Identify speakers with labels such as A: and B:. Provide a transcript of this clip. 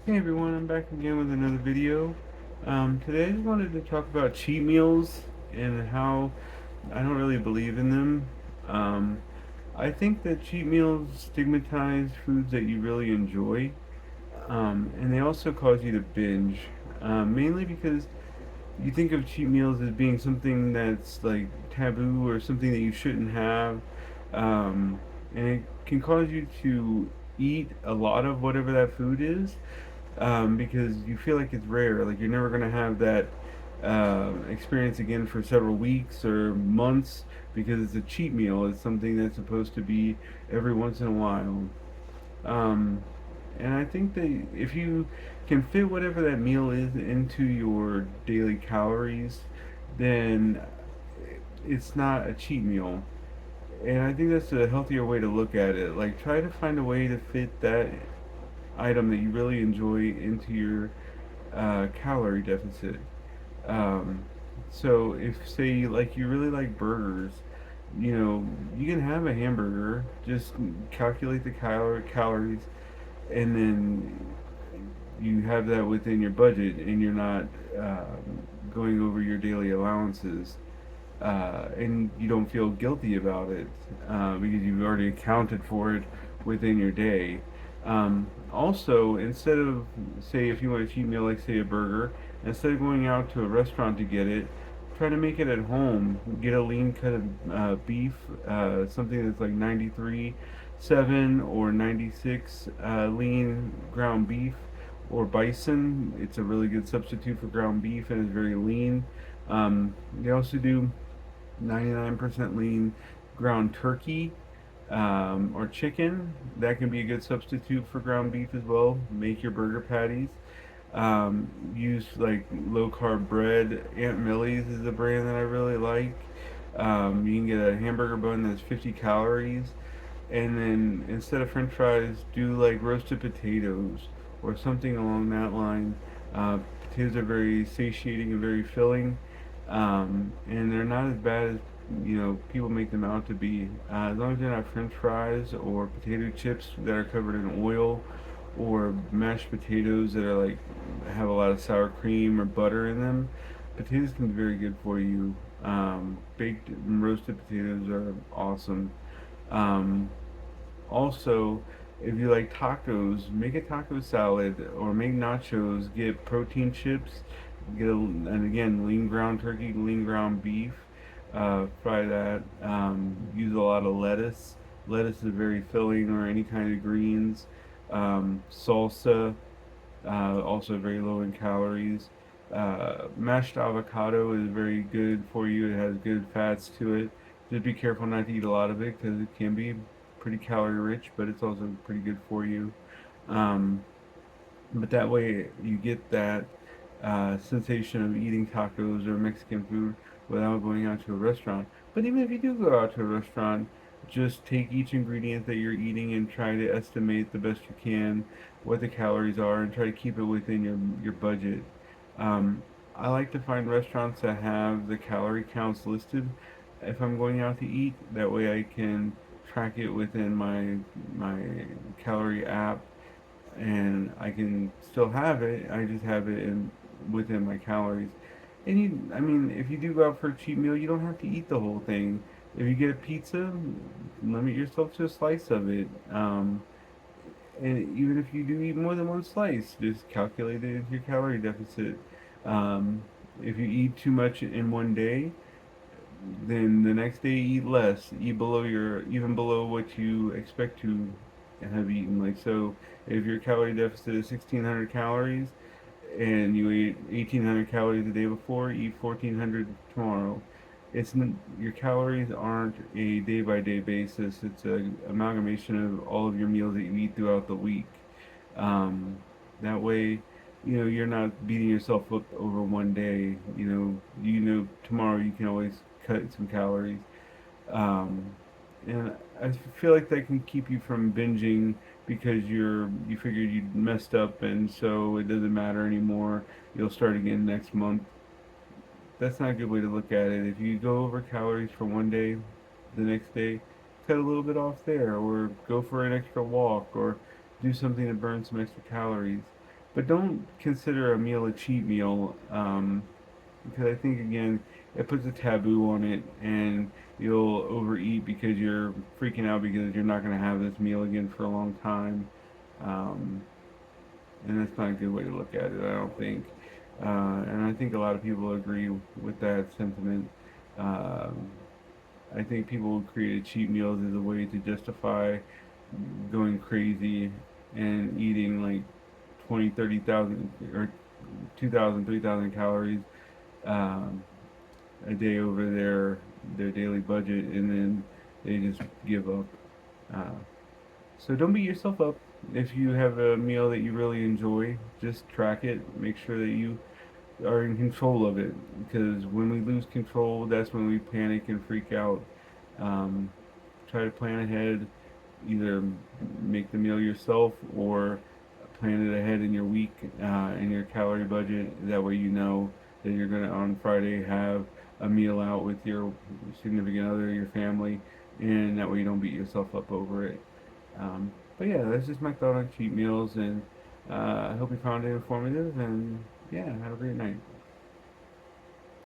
A: Hey everyone, I'm back again with another video. Today I just wanted to talk about cheat meals and how I don't really believe in them. Um, I think that cheat meals stigmatize foods that you really enjoy, and they also cause you to binge, mainly because you think of cheat meals as being something that's like taboo or something that you shouldn't have, and it can cause you to eat a lot of whatever that food is, because you feel like it's rare. Like you're never gonna have that experience again for several weeks or months because it's a cheat meal. It's something that's supposed to be every once in a while. Um, and I think that if you can fit whatever that meal is into your daily calories, then it's not a cheat meal. And I think that's a healthier way to look at it. Like, try to find a way to fit that item that you really enjoy into your calorie deficit. Um, so if say like you really like burgers, you know you can have a hamburger. Just calculate the calories, and then you have that within your budget, and you're not going over your daily allowances, and you don't feel guilty about it because you've already accounted for it within your day. Also, instead of, say, if you want a cheat meal, like say a burger, instead of going out to a restaurant to get it, try to make it at home. Get a lean cut of beef, something that's like 93.7 or 96 lean ground beef, or bison. It's a really good substitute for ground beef and is very lean. They also do 99% lean ground turkey, or chicken. That can be a good substitute for ground beef as well. Make your burger patties. Use like low carb bread. Aunt Millie's is a brand that I really like. You can get a hamburger bun that's 50 calories, and then instead of French fries, do like roasted potatoes or something along that line. Potatoes are very satiating and very filling, and they're not as bad as people make them out to be. As long as they're not French fries or potato chips that are covered in oil, or mashed potatoes that are like have a lot of sour cream or butter in them. Potatoes can be very good for you. Baked and roasted potatoes are awesome. Um, Also, if you like tacos, make a taco salad or make nachos. Get protein chips. And again, lean ground turkey, lean ground beef. Fry that. Use a lot of lettuce. Lettuce is very filling, or any kind of greens. Salsa, also very low in calories. Mashed avocado is very good for you. It has good fats to it. Just be careful not to eat a lot of it because it can be pretty calorie rich, but it's also pretty good for you. Um, but that way you get that sensation of eating tacos or Mexican food without going out to a restaurant. But even if you do go out to a restaurant, just take each ingredient that you're eating and try to estimate the best you can what the calories are, and try to keep it within your budget. Um, I like to find restaurants that have the calorie counts listed if I'm going out to eat. That way I can track it within my calorie app, and I can still have it. I just have it in within my calories. And I mean, if you do go out for a cheat meal, you don't have to eat the whole thing. If you get a pizza, limit yourself to a slice of it. And even if you do eat more than one slice, just calculate it into your calorie deficit. Um, if you eat too much in one day, then the next day eat less. Eat below even below what you expect to have eaten. Like, so, if your calorie deficit is 1,600 calories and you ate 1,800 calories the day before, eat 1,400 tomorrow. Your calories aren't a day by day basis. It's an amalgamation of all of your meals that you eat throughout the week. Um, that way, you're not beating yourself up over one day. Tomorrow you can always cut some calories. Um, and I feel like that can keep you from binging because you figured you messed up, and so it doesn't matter anymore. You'll start again next month. That's not a good way to look at it. If you go over calories for one day, the next day, cut a little bit off there, or go for an extra walk, or do something to burn some extra calories. but don't consider a meal a cheat meal, because I think again it puts a taboo on it, and you'll overeat because you're freaking out because you're not going to have this meal again for a long time, um, and that's not a good way to look at it. I don't think, and I think a lot of people agree with that sentiment. Um, I think people created cheat meals as a way to justify going crazy and eating like 20, 30,000 or 2,000, 3,000 calories um, a day over their daily budget, and then they just give up. Uh, so don't beat yourself up if you have a meal that you really enjoy. Just track it. Make sure that you are in control of it, because when we lose control, that's when we panic and freak out. Um, Try to plan ahead. Either make the meal yourself or plan it ahead in your week in your calorie budget. That way you know that you're gonna on Friday have a meal out with your significant other, your family, and that way you don't beat yourself up over it. But yeah, that's just my thought on cheat meals, and I hope you found it informative. And yeah, have a great night.